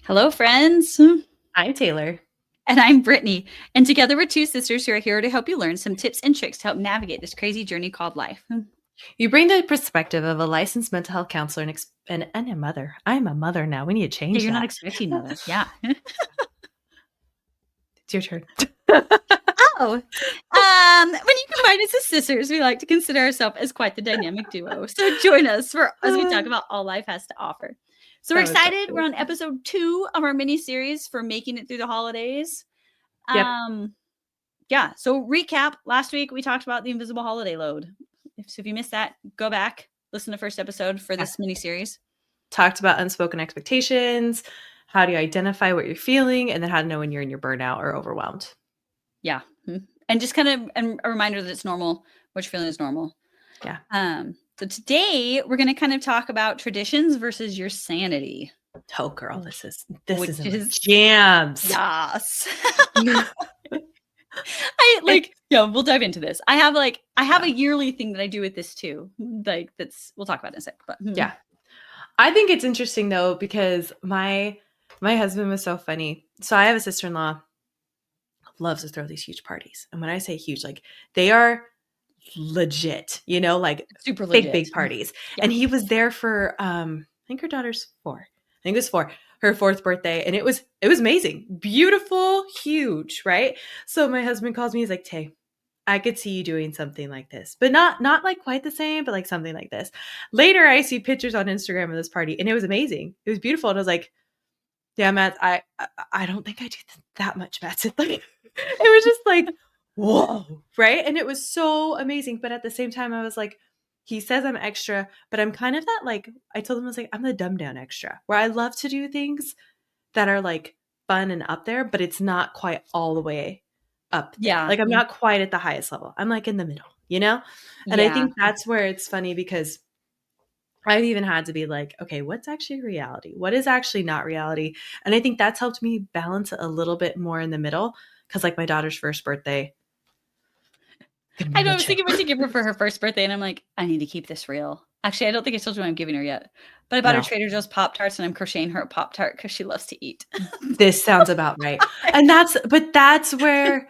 Hello, friends. I'm Taylor. And I'm Brittany. And together we're two sisters who are here to help you learn some tips and tricks to help navigate this crazy journey called life. You bring the perspective of a licensed mental health counselor and a mother. I'm a mother now. We need to Yeah, change you're not that. expecting another. Yeah. It's your turn. Oh, when you combine us as sisters, we like to consider ourselves as quite the dynamic duo. So join us as we talk about all life has to offer. So we're That was so excited. We're good. on episode 2 of our mini series for making it through the holidays. Yep. Um, yeah. So recap. Last week we talked about the invisible holiday load. If you missed that, go back, listen to the first episode for Yeah. this mini series. Talked about unspoken expectations. How do you identify what you're feeling? And then how to know when you're in your burnout or overwhelmed. Yeah. And just kind of a reminder that it's normal. What you're feeling is normal. Yeah. So today we're going to kind of talk about traditions versus your sanity. Oh, girl, this is Which in my is jams. yes. Yeah. We'll dive into this. I have a yearly thing that I do with this too. Like we'll talk about it in a sec. But Yeah. I think it's interesting though, because my husband was so funny. So I have a sister-in-law, loves to throw these huge parties. And when I say huge, like they are legit, like super fake legit. big parties. Yeah. And he was there for I think her daughter's 4. I think it was 4, her 4th birthday, and it was amazing. Beautiful, huge, right? So my husband calls me, he's like, "Tay, I could see you doing something like this, but not like quite the same, but like something like this." Later I see pictures on Instagram of this party, and it was amazing. It was beautiful. And I was like, "Yeah, Matt, I don't think I do that much, Matt." Like, it was just like, whoa, right? And it was so amazing. But at the same time, I was like, he says I'm extra, but I'm kind of that, like, I told him, I was like, I'm the dumbed down extra, where I love to do things that are like fun and up there, but it's not quite all the way up there. Yeah. Like, I'm not quite at the highest level. I'm like in the middle, you know? And I Yeah. think that's where it's funny, because I've even had to be like, okay, what's actually reality? What is actually not reality? And I think that's helped me balance it a little bit more in the middle. Cause like my daughter's first birthday, gonna be I know, real I was chill. thinking what to give her for her first birthday, and I'm like, I need to keep this real. Actually, I don't think I told you what I'm giving her yet. But I bought her No, Trader Joe's Pop-Tarts, and I'm crocheting her a Pop-Tart because she loves to eat. this sounds about right. And that's where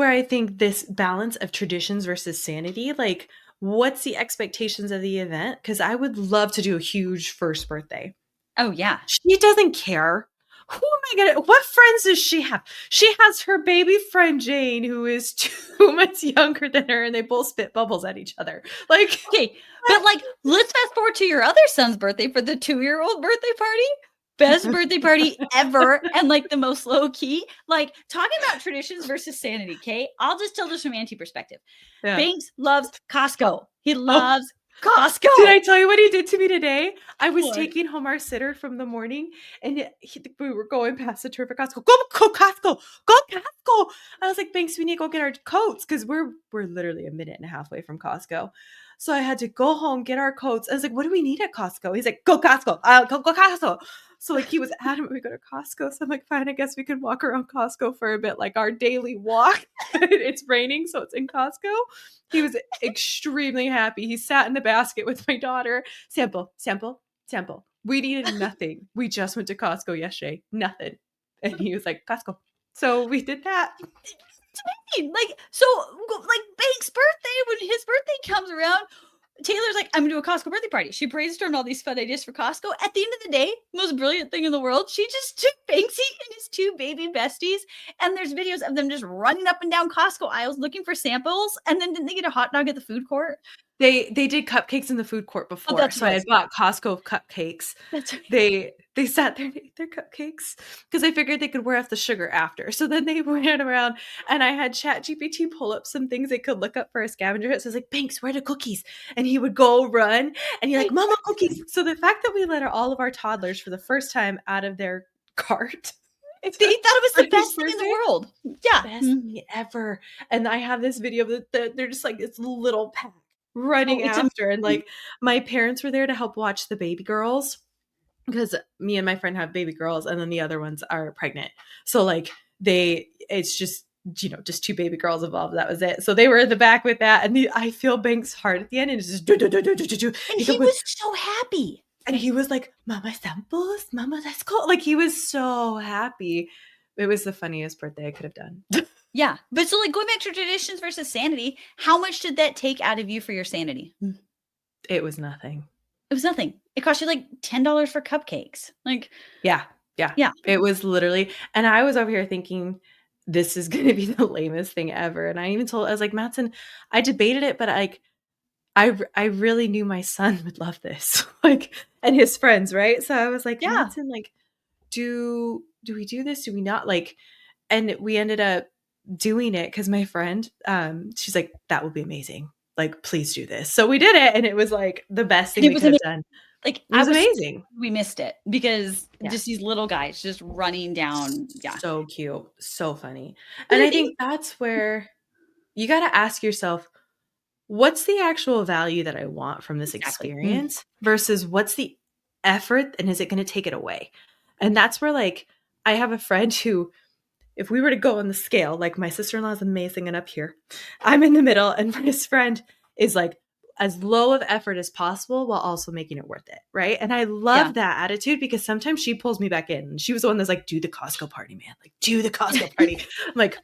I think this balance of traditions versus sanity, like, what's the expectations of the event? Cause I would love to do a huge first birthday. Oh, yeah. She doesn't care. Who am I gonna? What friends does she have? She has her baby friend Jane, who is 2 months younger than her, and they both spit bubbles at each other. Like, Okay, but, let's fast forward to your other son's birthday for the 2-year-old birthday party. Best birthday party ever, and, the most low key. Talking about traditions versus sanity, okay? I'll just tell this from Auntie perspective. yeah. Banks loves Costco. He Oh, loves did I Costco. tell you what he did to me today? I was What? taking home our sitter from the morning, and we were going past the turf at Costco. Go Costco, go Costco. I was like, Banks, we need to go get our coats, because we're literally a minute and a half away from Costco. So I had to go home, get our coats. I was like, what do we need at Costco? He's like, go Costco. Go Costco. So like he was adamant we go to Costco. So I'm like, fine, I guess we can walk around Costco for a bit, like our daily walk. It's raining, so it's in Costco. He was extremely happy. He sat in the basket with my daughter. Sample, sample, sample. We needed nothing. We just went to Costco yesterday. Nothing. And he was like, Costco. So we did that. Banks' birthday, when his birthday comes around, Taylor's like, I'm gonna do a Costco birthday party. She brainstormed all these fun ideas for Costco. At the end of the day, most brilliant thing in the world, she just took Banksy and his 2 baby besties, and there's videos of them just running up and down Costco aisles looking for samples. And then didn't they get a hot dog at the food court? They did cupcakes in the food court Oh, before. that's So what I it had was. bought Costco cupcakes. That's right. They sat there and ate their cupcakes because I figured they could wear off the sugar after. So then they went around, and I had ChatGPT pull up some things they could look up for a scavenger hunt. So I was like, Banks, where are the cookies? And he would go run, and you're like, Mama, cookies. So the fact that we let all of our toddlers for the first time out of their cart They thought it was for the his best thing in the birthday, world. Yeah. best thing ever. And I have this video that they're just like this little pack Oh, running it's after. And amazing. like my parents were there to help watch the baby girls, because me and my friend have baby girls, and then the other ones are pregnant. So like it's just, just 2 baby girls involved. That was it. So they were in the back with that. And I feel Banks' heart at the end, and it's just do, do, do, do, do, do, do. And He he kept going, was so happy. And he was like, "Mama samples, Mama, let's go." Like, he was so happy. It was the funniest birthday I could have done. Yeah. But so like going back to traditions versus sanity, how much did that take out of you for your sanity? It was nothing. It was nothing. It cost you like $10 for cupcakes. Like, Yeah, yeah. yeah. It was literally, and I was over here thinking, "This is gonna be the lamest thing ever," and I was like, "Matson," I debated it, but, like, I really knew my son would love this, like, and his friends, right? So I was like, Yeah. "Matson, like, do we do this? Do we not?" Like, and we ended up doing it because my friend, she's like, "That will be amazing. Like, please do this." So we did it, and it was, like, the best And thing it we was could have amazing. done. Like It I was was amazing. we missed it because Yeah. just these little guys just running down. Yeah. So cute, so funny. But And I I think think that's where you gotta ask yourself, "What's the actual value that I want from this exactly. experience versus what's the effort and is it gonna take it away?" And that's where, like, I have a friend who, if we were to go on the scale, like, my sister-in-law is amazing and up here, I'm in the middle, and this friend is, like, as low of effort as possible while also making it worth it, right? And I Yeah. love that attitude because sometimes she pulls me back in. She was the one that's like, "Do the Costco party, man. Like, do the Costco party." I'm like,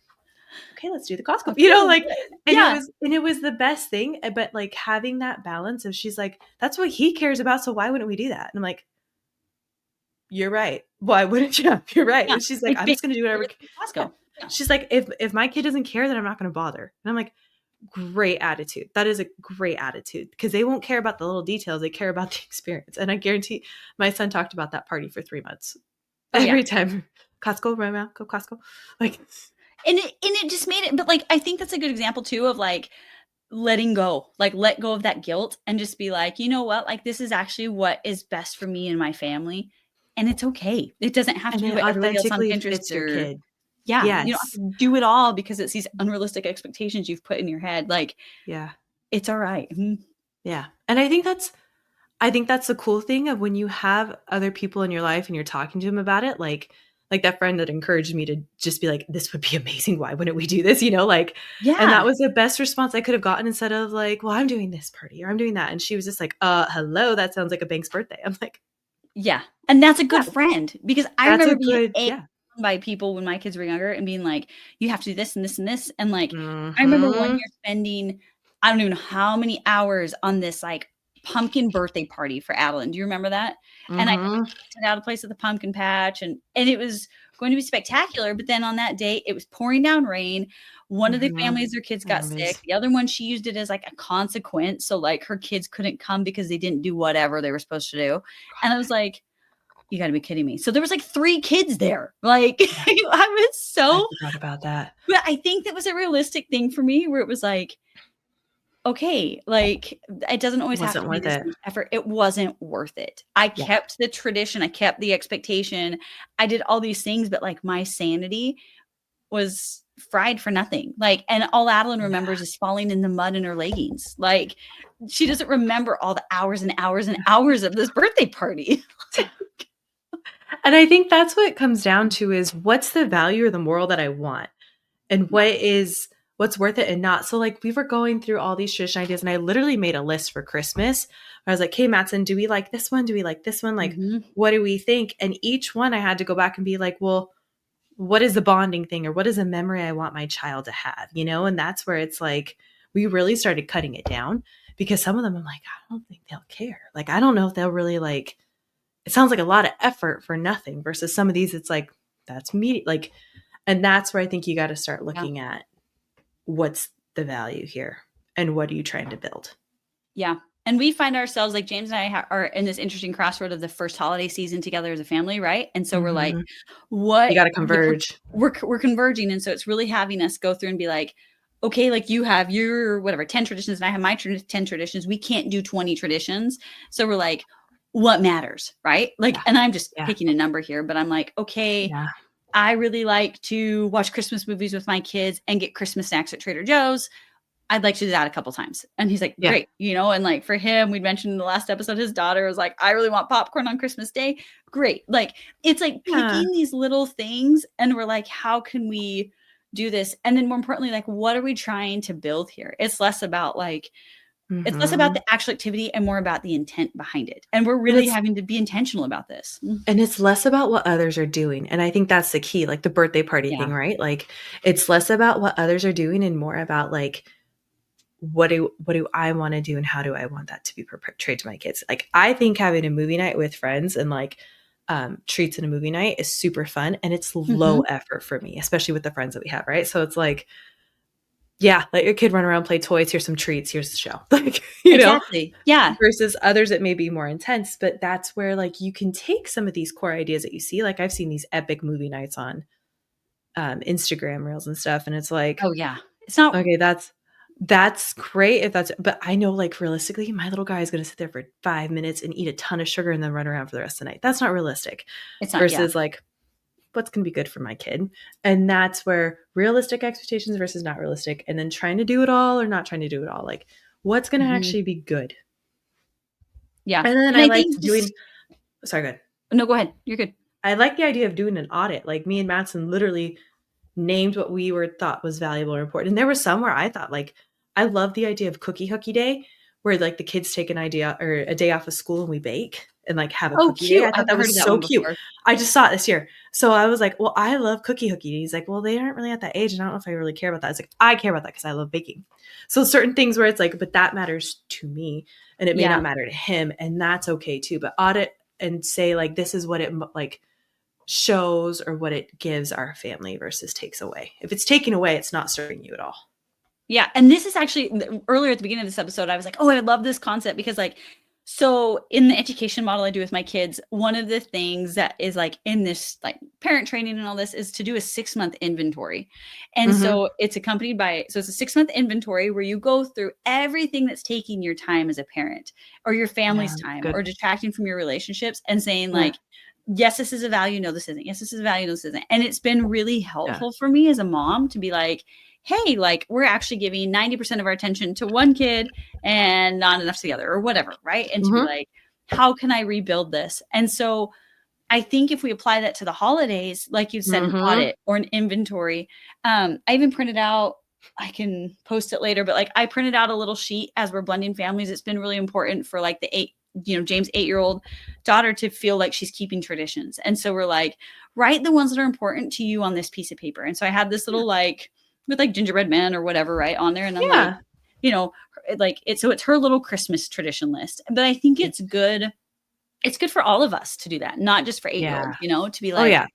"Okay, let's do the Costco." Okay, let's Like, do it. and it Yeah. was and it was the best thing, but, like, having that balance of she's like, "That's what he cares about, so why wouldn't we do that?" And I'm like, "You're right. Why wouldn't you?" You're right. Yeah. And she's like, Like "I'm just gonna do whatever." Yeah. Costco. Yeah. She's like, "If my kid doesn't care, then I'm not gonna bother." And I'm like, "Great attitude. That is a great attitude because they won't care about the little details. They care about the experience." And I guarantee my son talked about that party for 3 months. Oh yeah. Every time. "Costco, right now, go Costco." Like, And it just made it, but like I think that's a good example too of like letting go, like let go of that guilt and just be like, you know what? Like this is actually what is best for me and my family. And it's okay. It doesn't have to and be it what everybody else on authentically Pinterest fits your or kid. yeah, you don't have Yes. to do it all because it's these unrealistic expectations you've put in your head. Like Yeah. it's all right. Mhm. Yeah. And I think that's the cool thing of when you have other people in your life and you're talking to them about it, like that friend that encouraged me to just be like, "This would be amazing. Why wouldn't we do this?" Like, and that Yeah. was the best response I could have gotten instead of like, "Well, I'm doing this party or I'm doing that." And she was just like, hello, that sounds like a Banks birthday." I'm like, Yeah. And that's a "Yeah, good friend because I that's a remember being good, egged yeah." on by people when my kids were younger and being like, "You have to do this and this and this." And like, I remember one Mhm. year spending, I don't even know how many hours on this like pumpkin birthday party for Adeline. Do you remember that? And I Mhm. rented out a place at the pumpkin patch and it was going to be spectacular. But then on that day, it was pouring down rain. One of the Mhm. families, their kids I got remember sick. this. The other one, she used it as like a consequence. So like her kids couldn't come because they didn't do whatever they were supposed to do. And I was like, you gotta be kidding me. So there was like 3 kids there. Like Yeah, I was I so forgot about that. but I think that was a realistic thing for me where it was like, okay, like it doesn't It always have wasn't to be worth this it. much effort. It wasn't worth it. I Yeah. kept the tradition, I kept the expectation. I did all these things, but like my sanity was fried for nothing. Like, and all Adeline Yeah. remembers is falling in the mud in her leggings. Like, she doesn't remember all the hours and hours and hours of this birthday party. And I think that's what it comes down to is what's the value or the moral that I want? And Yeah. what's worth it and not. So like we were going through all these tradition ideas and I literally made a list for Christmas. I was like, "Hey Matson, do we like this one? Do we like this one? Like, Mhm. what do we think?" And each one I had to go back and be like, "Well, what is the bonding thing or what is a memory I want my child to have?" And that's where it's like we really started cutting it down because some of them I'm like, "I don't think they'll care. Like, I don't know if they'll really like it sounds like a lot of effort for nothing versus some of these it's like that's me like and that's where I think you got to start Yeah. looking at what's the value here and what are you trying to build. Yeah. And we find ourselves like James and I are in this interesting crossroad of the first holiday season together as a family, right? And so we're like, Mhm. You what got to like converge. we're converging, and so it's really having us go through and be like, okay, like you have your whatever 10 traditions, and I have my 10 traditions. We can't do 20 traditions, so we're like, what matters, right? Like, Yeah. and I'm just Yeah. picking a number here, but I'm like, okay, Yeah. I really like to watch Christmas movies with my kids and get Christmas snacks at Trader Joe's. I'd like to do that a couple times. And he's like, Yeah. great. And like for him, we'd mentioned in the last episode, his daughter was like, I really want popcorn on Christmas Day. Great. Like it's like Yeah. picking these little things. And we're like, how can we do this? And then more importantly, like, what are we trying to build here? It's less about like, It's less about Mhm. the actual activity and more about the intent behind it. And we're And really having to be intentional about this. it's less about what others are doing, and I think that's the key, like the birthday party Yeah. thing, right? Like, it's less about what others are doing and more about, like, what do I wanna do and how do I want that to be portrayed to my kids? Like, I think having a movie night with friends and, like, treats in a movie night is super fun, and it's low Mhm. effort for me, especially with the friends that we have, right? So it's like, yeah, let your kid run around, play toys, here's some treats, here's the show. Like, Exactly. Yeah. versus others that may be more intense, but that's where, like, you can take some of these core ideas that you see, like, I've seen these epic movie nights on, Instagram reels and stuff, and it's like, Oh, yeah. It's not okay, that's great if that's but I know, like, realistically, my little guy is gonna sit there for 5 minutes and eat a ton of sugar and then run around for the rest of the night. That's not realistic it's not yeah. versus, like, what's gonna be good for my kid? And that's where realistic expectations versus not realistic, and then trying to do it all or not trying to do it all, like, what's gonna Mhm. actually be good? Yeah. And then And I I liked think doing just sorry, go ahead. no, go ahead. You're good. I like the idea of doing an audit, like, me and Madison literally named what we were thought was valuable or important. And there was some where I thought, like, I love the idea of cookie hooky day, where, like, the kids take an idea or a day off of school and we bake and, like, have a Oh, cookie day. cute. I I thought that haven't heard of was that so one cute. before. I just saw it this year. So I was like, well, I love cookie hooky. And he's like, well, they aren't really at that age. And I don't know if I really care about that. I was like, I care about that because I love baking. So certain things where it's like, but that matters to me and it may Yeah. not matter to him. And that's okay too. But audit and say, like, this is what it like shows or what it gives our family versus takes away. If it's taking away, it's not serving you at all. Yeah, and this is actually earlier at the beginning of this episode, I was like, "Oh, I love this concept," because like so in the education model I do with my kids, one of the things that is like in this like parent training and all this is to do a 6-month inventory. And Mhm. so it's accompanied by so it's a 6-month inventory where you go through everything that's taking your time as a parent or your Yeah, family's that's time good. or detracting from your relationships and saying Yeah. like, yes, this is a value, no, this isn't. Yes, this is a value, no, this isn't. And it's been really Yeah. helpful for me as a mom to be like, hey, like we're actually giving 90% of our attention to one kid and not enough to the other or whatever, right? And to be Mhm. like, how can I rebuild this? And so I think if we apply that to the holidays, like you said, an Mhm. audit or an inventory, I even printed out, I can post it later, but like I printed out a little sheet as we're blending families. It's been really important for like the James 8-year-old daughter to feel like she's keeping traditions. And so we're like, write the ones that are important to you on this piece of paper. And so I had this Yeah. little like with like gingerbread men or whatever, right on there. And I'm like, Yeah. you know, like it's so it's her little Christmas tradition list. But I think Yeah. it's good for all of us to do that, not just for 8-year-olds, Yeah. to be Oh, like, yeah.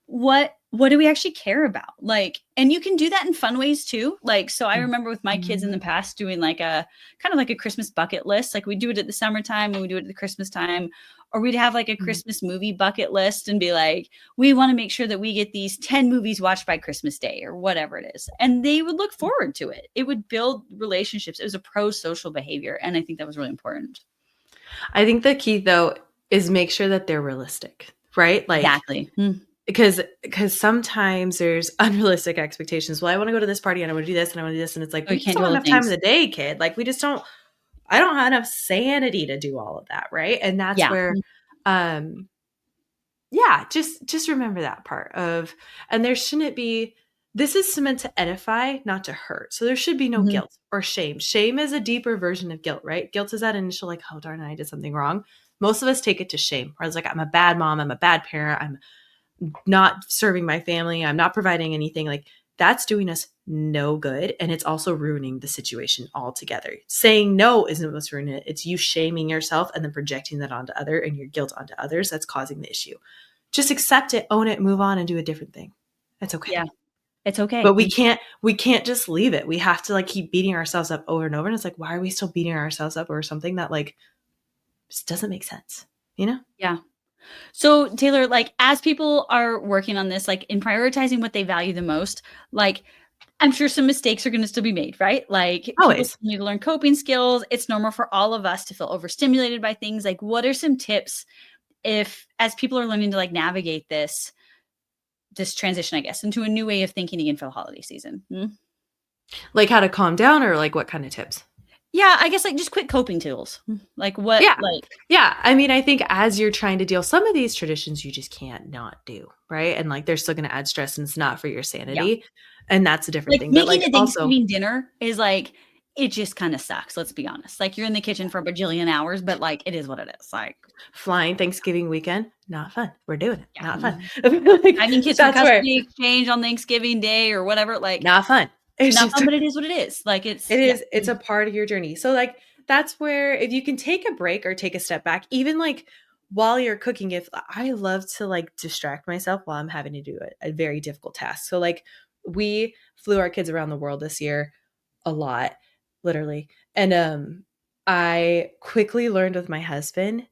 what do we actually care about? Like, and you can do that in fun ways too. Like, so I remember with my kids in the Mhm. past doing like a kind of like a Christmas bucket list. Like we do it at the summertime and we do it at the Christmas time, or we'd have like a Mhm. Christmas movie bucket list and be like, we want to make sure that we get these 10 movies watched by Christmas Day or whatever it is. And they would look forward to it. It would build relationships. It was a pro-social behavior. And I think that was really important. I think the key, though, is make sure that they're realistic, right? Like, Exactly. because sometimes there's unrealistic expectations. Well, I wanna go to this party, and I wanna do this, and I wanna do this, and it's like, Oh, we you just can't don't do have all the enough time in things. the day, kid. Like, we just don't I don't have enough sanity to do all of that, right? And that's Yeah. where, um yeah, just remember that part of and there shouldn't be this is meant to edify, not to hurt. So there should be no Mhm. guilt or shame. Shame is a deeper version of guilt, right? Guilt is that initial like, oh darn, I did something wrong. Most of us take it to shame. Where it's like, I'm a bad mom, I'm a bad parent, I'm not serving my family, I'm not providing anything. Like that's doing us no good. And it's also ruining the situation altogether. Saying no isn't what's ruining it. It's you shaming yourself and then projecting that onto other and your guilt onto others that's causing the issue. Just accept it, own it, move on and do a different thing. It's Yeah. okay. It's okay. But we can't just leave it. We have to like keep beating ourselves up over and over. And it's like, why are we still beating ourselves up over something that like just doesn't make sense? You know? Yeah. So, Taylor, like as people are working on this, like in prioritizing what they value the most, like I'm sure some mistakes are going to still be made, right? Like people Always. still need to learn coping skills. It's normal for all of us to feel overstimulated by things. Like, what are some tips if, as people are learning to like navigate this transition, I guess, into a new way of thinking again for the holiday season? Hmm? Like how to calm down or like what kind of tips? Yeah, I guess like just quick coping tools. Like what, Yeah. like Yeah. I mean, I think as you're trying to deal, some of these traditions you just can't not do, right? And like they're still going to add stress and it's not for your yeah. sanity. And that's a different Like, thing. But making like a also, Thanksgiving dinner is, like it just kind of sucks. Let's be honest. Like you're in the kitchen for a bajillion hours, but like it is what it is. Like, Flying Thanksgiving weekend, not fun. We're doing it. yeah. Not fun. Like, Having kids for that's where custody exchange on Thanksgiving Day or whatever, like not fun. It's not just fun, but it is what it is. Like it yeah. is. It's a part of your journey. So like that's where if you can take a break or take a step back, even like while you're cooking, if I love to like distract myself while I'm having to do a very difficult task. So like we flew our kids around the world this year a lot, literally. And I quickly learned with my husband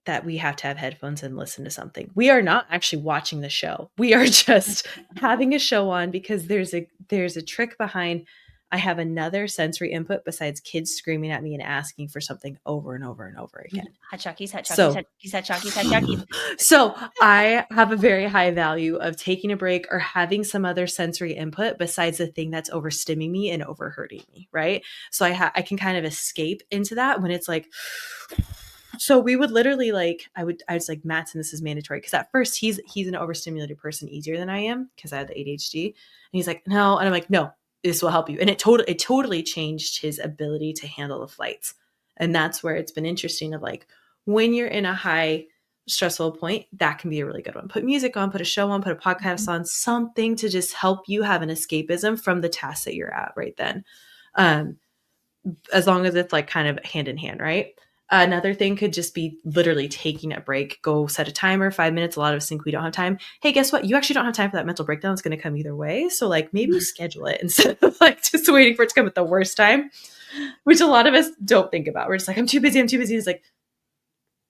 that we have to have headphones and listen to something. We are not actually watching the show. We are just having a show on because there's a trick behind I have another sensory input besides kids screaming at me and asking for something over and over and over again. Hot Chockies, hot Chockies, So hot Chockies, hot Chockies, hot Chockies. so I have a very high value of taking a break or having some other sensory input besides the thing that's overstimming me and overhurting me, right? So I can kind of escape into that when it's like so we would literally like I was like Mattson, this is mandatory because at first he's an overstimulated person easier than I am because I had the ADHD and he's like no and I'm like no, this will help you, and it totally changed his ability to handle the flights. And that's where it's been interesting of like when you're in a high stressful point, that can be a really good one. Put music on, put a show on, put a podcast on, something to just help you have an escapism from the task that you're at right then. As long as it's like kind of hand in hand, right? Another thing could just be literally taking a break. Go set a timer, 5 minutes. A lot of us think we don't have time. Hey, guess what? You actually don't have time for that mental breakdown. It's going to come either way. So like maybe schedule it instead of like just waiting for it to come at the worst time, which a lot of us don't think about. We're just like, I'm too busy. It's like,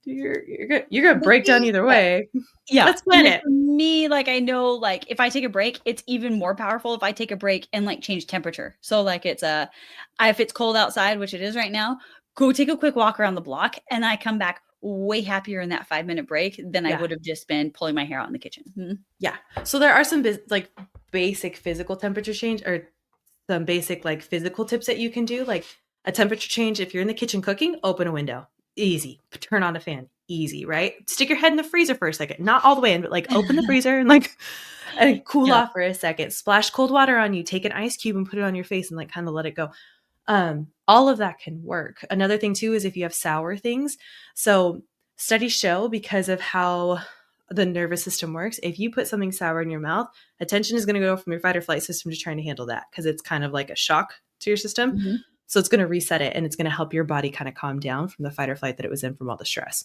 you're going to break down either way. Yeah. Let's plan like, it. For me, like I know like if I take a break, it's even more powerful if I take a break and like change temperature. So like it's if it's cold outside, which it is right now, go take a quick walk around the block and I come back way happier in that 5-minute break than I would have just been pulling my hair out in the kitchen. Yeah. So there are some like basic physical temperature change or some basic like physical tips that you can do. Like a temperature change. If you're in the kitchen cooking, open a window. Easy. Turn on a fan. Easy, right? Stick your head in the freezer for a second. Not all the way in, but like open the freezer and like and cool off for a second. Splash cold water on you. Take an ice cube and put it on your face and like kind of let it go. All of that can work. Another thing too is if you have sour things. So studies show because of how the nervous system works, if you put something sour in your mouth, attention is going to go from your fight or flight system to trying to handle that because it's kind of like a shock to your system. Mm-hmm. So it's going to reset it and it's going to help your body kind of calm down from the fight or flight that it was in from all the stress.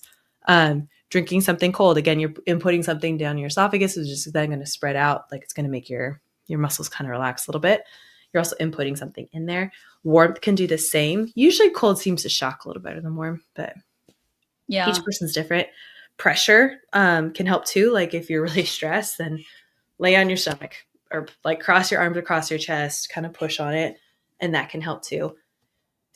Drinking something cold, again, you're inputting something down your esophagus is just then going to spread out. Like it's going to make your muscles kind of relax a little bit. You're also inputting something in there. Warmth can do the same. Usually cold seems to shock a little better than warm, but each person's different. Pressure can help too. Like if you're really stressed, then lay on your stomach or like cross your arms across your chest, kind of push on it. And that can help too.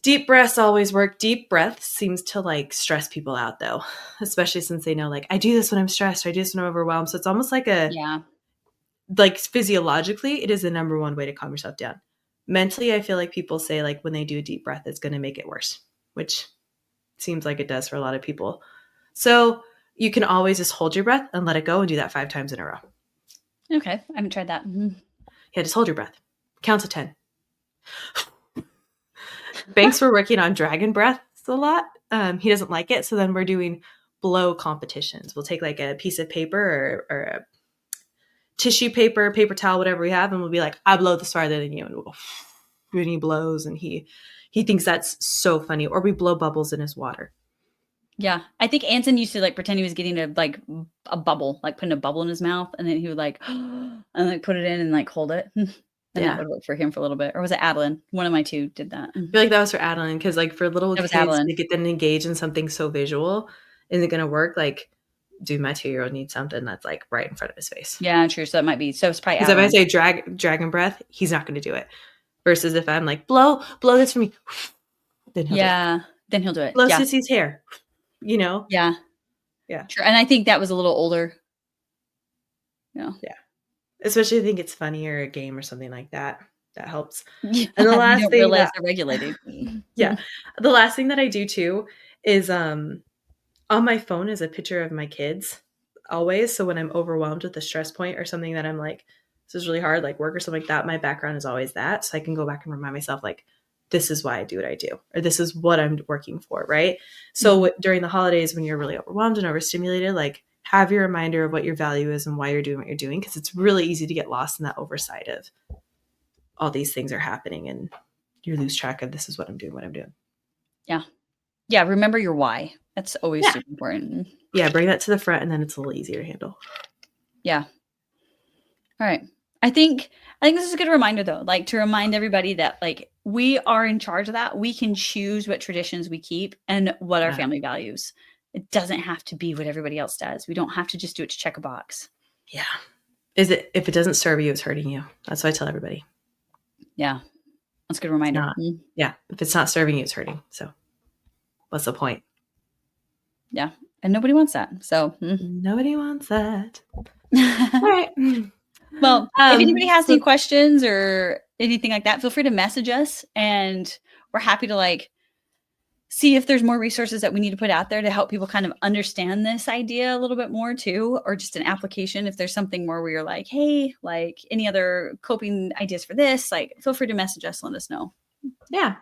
Deep breaths always work. Deep breath seems to like stress people out though, especially since they know like I do this when I'm stressed or I do this when I'm overwhelmed. So it's almost like like physiologically, it is the number one way to calm yourself down. Mentally, I feel like people say like when they do a deep breath, it's going to make it worse, which seems like it does for a lot of people. So you can always just hold your breath and let it go and do that 5 times in a row. Okay. I haven't tried that. Yeah, just hold your breath. Count to 10. Banks were working on dragon breaths a lot. He doesn't like it. So then we're doing blow competitions. We'll take like a piece of paper or a tissue paper, paper towel, whatever we have. And we'll be like, I blow this farther than you. And we'll go, and he blows. And he thinks that's so funny. Or we blow bubbles in his water. Yeah. I think Anson used to like pretend he was getting a bubble, like putting a bubble in his mouth. And then he would like, and like put it in and like hold it. And that would work for him for a little bit. Or was it Adeline? One of my two did that. I feel like that was for Adeline because like for little kids to get them engaged in something so visual, isn't going to work. Like, dude, my 2-year-old needs something that's like right in front of his face. Yeah, true. So that might be. So it's probably because if I say dragon breath, he's not going to do it. Versus if I'm like blow this for me, then he'll do it. Then he'll do it. Blow Sissy's hair, you know. Yeah. Sure. And I think that was a little older. Yeah. Especially if I think it's funny or a game or something like that. That helps. Yeah, and the last thing they're regulated. The last thing that I do too is on my phone is a picture of my kids always. So when I'm overwhelmed with a stress point or something that I'm like, this is really hard, like work or something like that, my background is always that. So I can go back and remind myself like, this is why I do what I do, or this is what I'm working for, right? So during the holidays, when you're really overwhelmed and overstimulated, like have your reminder of what your value is and why you're doing what you're doing, because it's really easy to get lost in that oversight of all these things are happening and you lose track of this is what I'm doing, what I'm doing. Yeah. Yeah. Remember your why. That's always Yeah. super important. Yeah. Bring that to the front and then it's a little easier to handle. Yeah. All right. I think this is a good reminder though, like to remind everybody that like we are in charge of that. We can choose what traditions we keep and what our family values. It doesn't have to be what everybody else does. We don't have to just do it to check a box. Yeah. If it doesn't serve you, it's hurting you. That's what I tell everybody. Yeah. That's a good reminder. Yeah. If it's not serving you, it's hurting. So what's the point? Yeah. And nobody wants that. So nobody wants that. All right. Well, if anybody has any questions or anything like that, feel free to message us and we're happy to like see if there's more resources that we need to put out there to help people kind of understand this idea a little bit more too, or just an application. If there's something more where you're like, hey, like any other coping ideas for this, like feel free to message us, let us know. Yeah.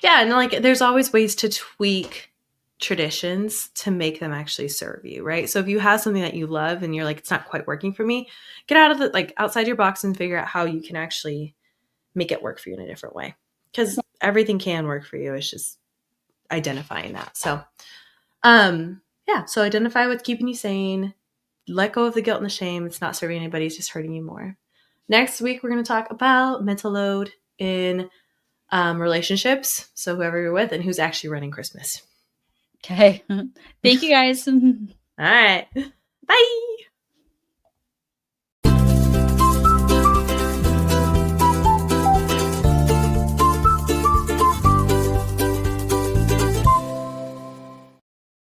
Yeah. And like, there's always ways to tweak traditions to make them actually serve you, right? So if you have something that you love and you're like, it's not quite working for me, get out of the, like outside your box and figure out how you can actually make it work for you in a different way. Because everything can work for you. It's just identifying that. So, yeah. So identify what's keeping you sane. Let go of the guilt and the shame. It's not serving anybody. It's just hurting you more. Next week, we're going to talk about mental load in relationships. So whoever you're with and who's actually running Christmas. Okay. Thank you guys. All right. Bye.